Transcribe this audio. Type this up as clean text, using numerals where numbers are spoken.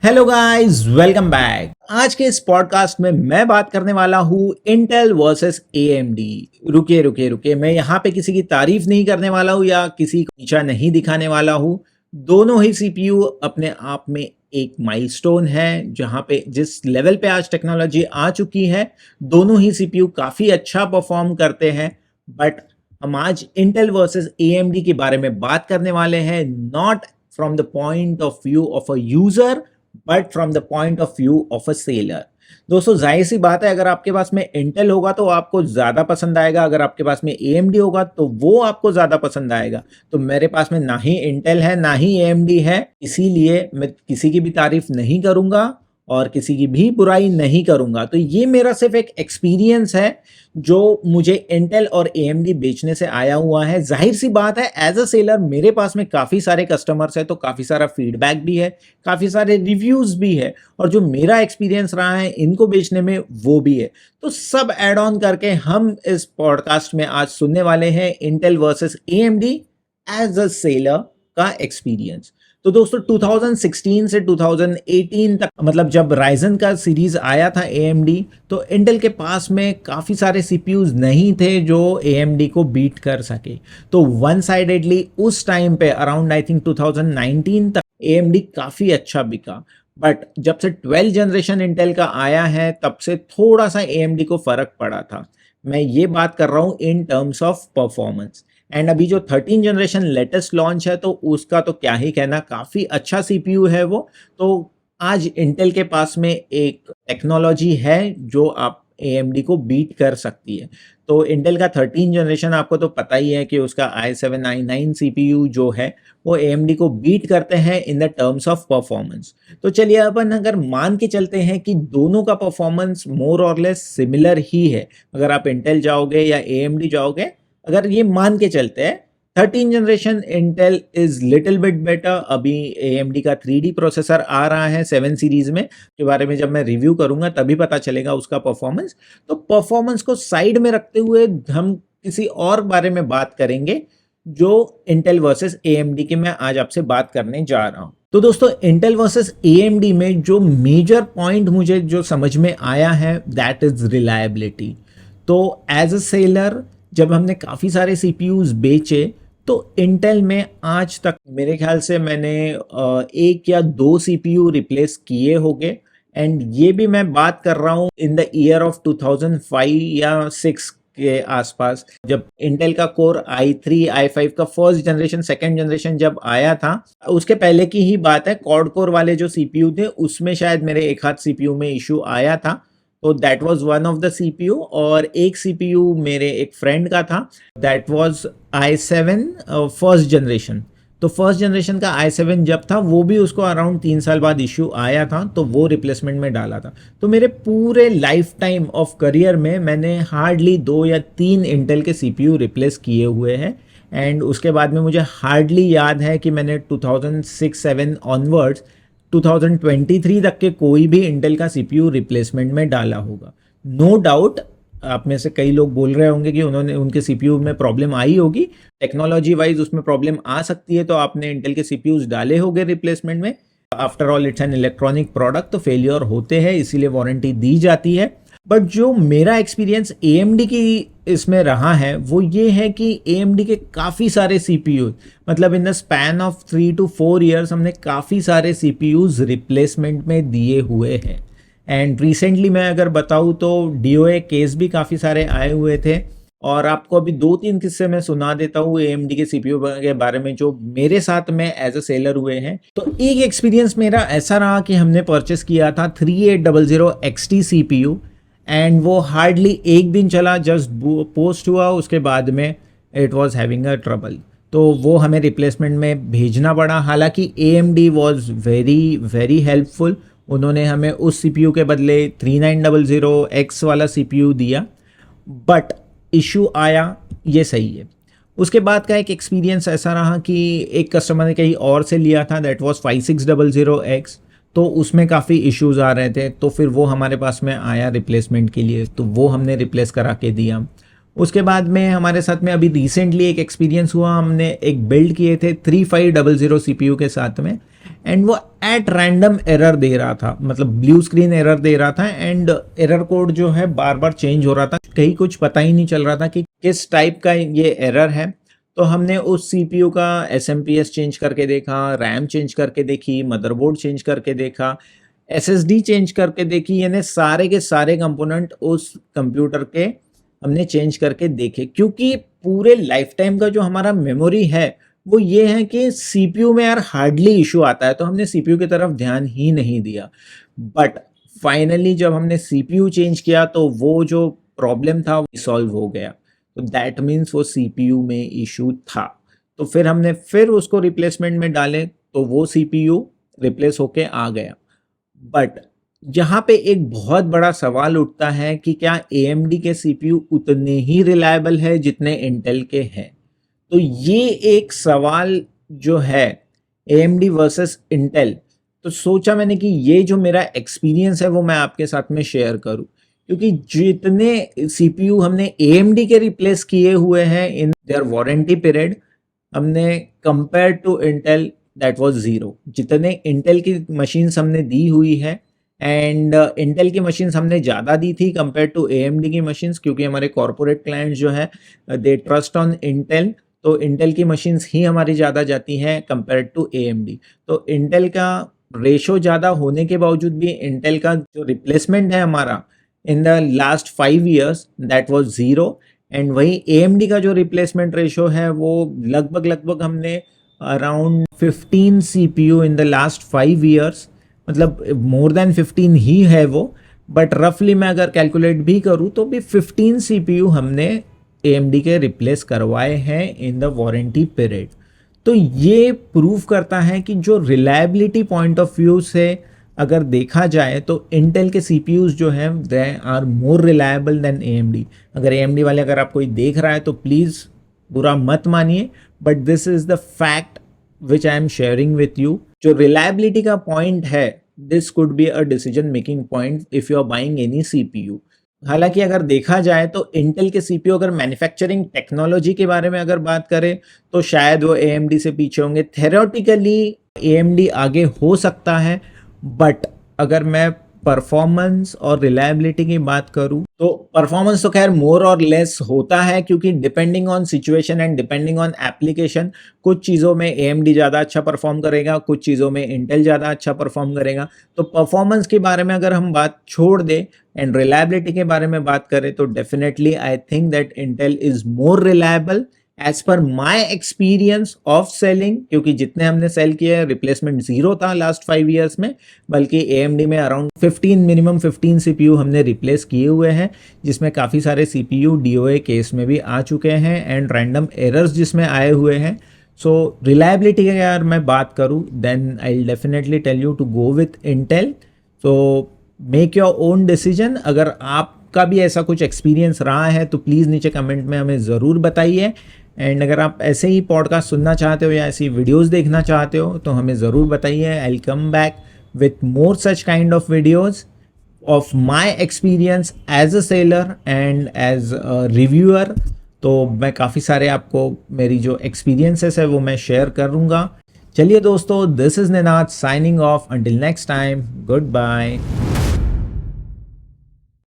Hello guys, welcome back. आज के इस पॉडकास्ट में मैं बात करने वाला हूँ इंटेल वर्सेस एएमडी। रुकिए रुकिए रुकिए, मैं यहाँ पे किसी की तारीफ नहीं करने वाला हूँ या किसी को नीचा नहीं दिखाने वाला हूँ। दोनों ही सीपीयू अपने आप में एक माइलस्टोन है, जहाँ पे जिस लेवल पे आज टेक्नोलॉजी आ चुकी है, दोनों ही सीपीयू काफ़ी अच्छा परफॉर्म करते हैं। बट हम आज इंटेल वर्सेस एएमडी के बारे में बात करने वाले हैं, not from the point of view of a user but from the point of view of a seller. दोस्तों, जाहिर सी बात है, अगर आपके पास में इंटेल होगा तो आपको ज़्यादा पसंद आएगा, अगर आपके पास में एएमडी होगा तो वो आपको ज़्यादा पसंद आएगा। तो मेरे पास में ना ही इंटेल है ना ही एएमडी है, इसीलिए मैं किसी की भी तारीफ नहीं करूंगा और किसी की भी बुराई नहीं करूंगा। तो ये मेरा सिर्फ एक एक्सपीरियंस है जो मुझे इंटेल और एएमडी बेचने से आया हुआ है। जाहिर सी बात है, एज अ सेलर मेरे पास में काफ़ी सारे कस्टमर्स हैं, तो काफ़ी सारा फीडबैक भी है, काफ़ी सारे रिव्यूज़ भी है, और जो मेरा एक्सपीरियंस रहा है इनको बेचने में वो भी है। तो सब ऐड ऑन करके हम इस पॉडकास्ट में आज सुनने वाले हैं Intel versus AMD as a seller का एक्सपीरियंस। तो दोस्तों, 2016 से 2018 तक, मतलब जब राइजन का सीरीज आया था AMD, तो इंटेल के पास में काफ़ी सारे CPUs नहीं थे जो AMD को बीट कर सके। तो वन साइडेडली उस टाइम पे अराउंड आई थिंक 2019 तक AMD काफ़ी अच्छा बिका। बट जब से 12 जनरेशन इंटेल का आया है, तब से थोड़ा सा AMD को फ़र्क पड़ा था। मैं ये बात कर रहा हूँ in terms of performance. And अभी जो 13 जनरेशन लेटेस्ट लॉन्च है, तो उसका तो क्या ही कहना, काफ़ी अच्छा सीपीयू है वो। तो आज इंटेल के पास में एक टेक्नोलॉजी है जो आप AMD को बीट कर सकती है। तो इंटेल का 13 जनरेशन आपको तो पता ही है कि उसका i7 i9 सीपीयू जो है वो AMD को बीट करते हैं in the terms of performance. तो चलिए अपन अगर मान के चलते हैं कि दोनों का परफॉर्मेंस मोर और लेस सिमिलर ही है, अगर आप इंटेल जाओगे या AMD जाओगे, अगर ये मान के चलते हैं 13 generation Intel is little bit better. अभी AMD का 3D प्रोसेसर आ रहा है 7 सीरीज में, के बारे में जब मैं रिव्यू करूंगा तभी पता चलेगा उसका परफॉर्मेंस। तो परफॉर्मेंस को साइड में रखते हुए हम किसी और बारे में बात करेंगे जो इंटेल वर्सेस AMD की मैं आज आपसे बात करने जा रहा हूं। तो दोस्तों, इंटेल वर्सेस AMD में जो मेजर पॉइंट मुझे जो समझ में आया है, दैट इज रिलायबिलिटी। तो एज अ सेलर जब हमने काफ़ी सारे CPUs बेचे, तो इंटेल में आज तक मेरे ख्याल से मैंने एक या दो CPU रिप्लेस किए होंगे। एंड ये भी मैं बात कर रहा हूँ इन द ईयर ऑफ 2005 या 6 के आसपास, जब इंटेल का कोर i3 i5 का फर्स्ट जनरेशन सेकेंड जनरेशन जब आया था। उसके पहले की ही बात है, क्वाड कोर वाले जो CPU थे उसमें शायद मेरे एक हाथ CPU में इशू आया था। तो that was one of the CPU, और एक CPU मेरे एक फ्रेंड का था, that was i7 first generation. तो फर्स्ट जनरेशन का i7 जब था, वो भी उसको अराउंड 3 साल बाद इशू आया था, तो वो रिप्लेसमेंट में डाला था। तो मेरे पूरे लाइफ टाइम ऑफ करियर में मैंने हार्डली 2 या 3 इंटेल के CPU रिप्लेस किए हुए हैं। एंड उसके बाद में मुझे हार्डली याद है कि मैंने 2006-7 ऑनवर्ड्स 2023 तक के कोई भी इंटेल का CPU रिप्लेसमेंट में डाला होगा। नो डाउट आप में से कई लोग बोल रहे होंगे कि उनके CPU में प्रॉब्लम आई होगी, टेक्नोलॉजी वाइज उसमें प्रॉब्लम आ सकती है, तो आपने इंटेल के CPUs डाले होंगे रिप्लेसमेंट में। After all it's an electronic product, तो फेलियर होते हैं, इसीलिए वारंटी दी जाती है। बट जो मेरा एक्सपीरियंस AMD की इसमें रहा है वो ये है कि AMD के काफ़ी सारे CPUs, मतलब in the span of 3 to 4 years हमने काफ़ी सारे CPUs रिप्लेसमेंट में दिए हुए हैं। एंड रिसेंटली मैं अगर बताऊँ तो DOA केस भी काफ़ी सारे आए हुए थे, और आपको अभी 2-3 किस्से मैं सुना देता हूँ AMD के CPU के बारे में जो मेरे साथ में एज अ सेलर हुए हैं। तो एक एक्सपीरियंस मेरा ऐसा रहा कि हमने परचेस किया था 3800 XT CPU, एंड वो हार्डली एक दिन चला, जस्ट पोस्ट हुआ, उसके बाद में it was having a trouble, तो वो हमें रिप्लेसमेंट में भेजना पड़ा। हालांकि AMD was very very helpful, उन्होंने हमें उस CPU के बदले 3900X वाला CPU दिया, बट इशू आया, ये सही है। उसके बाद का एक एक्सपीरियंस ऐसा रहा कि एक कस्टमर ने कहीं और से लिया था, दैट वाज 5600X, तो उसमें काफ़ी इश्यूज आ रहे थे, तो फिर वो हमारे पास में आया रिप्लेसमेंट के लिए, तो वो हमने रिप्लेस करा के दिया। उसके बाद में हमारे साथ में अभी रिसेंटली एक एक्सपीरियंस हुआ, हमने एक बिल्ड किए थे 3500 CPU के साथ में, एंड वो एट रैंडम एरर दे रहा था, मतलब ब्लू स्क्रीन एरर दे रहा था एंड एरर कोड जो है बार बार चेंज हो रहा था, कहीं कुछ पता ही नहीं चल रहा था कि किस टाइप का ये एरर है। तो हमने उस सीपीयू का एसएमपीएस चेंज करके देखा, रैम चेंज करके देखी, मदरबोर्ड चेंज करके देखा, एसएसडी चेंज करके देखी, यानी सारे के सारे कंपोनेंट उस कंप्यूटर के हमने चेंज करके देखे, क्योंकि पूरे लाइफ टाइम का जो हमारा मेमोरी है वो ये है कि सीपीयू में यार हार्डली इशू आता है, तो हमने सीपीयू की तरफ ध्यान ही नहीं दिया। बट फाइनली जब हमने सीपीयू चेंज किया तो वो जो प्रॉब्लम था वो सॉल्व हो गया। तो दैट मीन्स वो सीपीयू में इशू था। तो फिर हमने फिर उसको रिप्लेसमेंट में डाले तो वो सीपीयू रिप्लेस होके आ गया। बट यहाँ पे एक बहुत बड़ा सवाल उठता है कि क्या AMD के सीपीयू उतने ही रिलायबल है जितने इंटेल के हैं। तो ये एक सवाल जो है AMD वर्सेस इंटेल, तो सोचा मैंने कि ये जो मेरा एक्सपीरियंस है वो मैं आपके साथ में शेयर करूं, क्योंकि जितने सीपीयू हमने AMD के रिप्लेस किए हुए हैं इन देयर वारंटी पीरियड, हमने compare to Intel that was zero. जितने इंटेल की मशीन्स हमने दी हुई है एंड इंटेल की मशीन्स हमने ज़्यादा दी थी कंपेयर टू AMD की मशीन्स, क्योंकि हमारे कॉर्पोरेट क्लाइंट्स जो है दे ट्रस्ट ऑन इंटेल, तो इंटेल की मशीन्स ही हमारी ज़्यादा जाती हैं कंपेयर टू AMD। तो इंटेल का रेशो ज़्यादा होने के बावजूद भी इंटेल का जो रिप्लेसमेंट है हमारा in the last 5 years that was zero, and वही AMD का जो रिप्लेसमेंट रेशो है वो लगभग हमने around 15 CPU in the last 5 years, मतलब मोर देन 15 ही है वो, बट रफली मैं अगर कैलकुलेट भी करूँ तो भी 15 CPU हमने AMD के रिप्लेस करवाए हैं इन द वारंटी पीरियड। तो ये प्रूव करता है कि जो रिलायबिलिटी पॉइंट ऑफ व्यू से अगर देखा जाए तो इंटेल के CPUs जो हैं they are more reliable than AMD। अगर AMD वाले अगर आप कोई देख रहा है तो प्लीज़ बुरा मत मानिए, but this is the fact which I am sharing with you. जो रिलायबिलिटी का पॉइंट है, this could be a decision making point if you are buying any CPU। हालांकि अगर देखा जाए तो इंटेल के CPU अगर मैन्युफैक्चरिंग टेक्नोलॉजी के बारे में अगर बात करें तो शायद वो AMD से पीछे होंगे। थेरोटिकली AMD आगे हो सकता है, बट अगर मैं परफॉर्मेंस और रिलायबिलिटी की बात करूं तो परफॉर्मेंस तो खैर मोर और लेस होता है, क्योंकि depending on situation and depending on application कुछ चीज़ों में AMD ज़्यादा अच्छा परफॉर्म करेगा, कुछ चीज़ों में इंटेल ज़्यादा अच्छा परफॉर्म करेगा। तो परफॉर्मेंस के बारे में अगर हम बात छोड़ दें एंड रिलायबिलिटी के बारे में बात करें तो definitely I think that Intel is more reliable as per my experience of selling, क्योंकि जितने हमने सेल किए रिप्लेसमेंट ज़ीरो था लास्ट 5 ईयर्स में, बल्कि AMD में अराउंड 15 मिनिमम 15 CPU हमने रिप्लेस किए हुए हैं, जिसमें काफ़ी सारे CPU DOA केस में भी आ चुके हैं एंड रैंडम एरर्स जिसमें आए हुए हैं। सो रिलायबिलिटी की अगर मैं बात करूँ then I will definitely tell you to go with Intel. So make your own decision. अगर आपका भी ऐसा कुछ एक्सपीरियंस रहा है तो प्लीज़ नीचे कमेंट में हमें ज़रूर बताइए, एंड अगर आप ऐसे ही पॉडकास्ट सुनना चाहते हो या ऐसी वीडियोस देखना चाहते हो तो हमें ज़रूर बताइए। I will come back with more such kind of videos of my experience as a seller and as a reviewer. तो मैं काफ़ी सारे आपको मेरी जो एक्सपीरियंसेस है वो मैं शेयर करूँगा। चलिए दोस्तों, this is Ninad signing off. Until next time, good bye.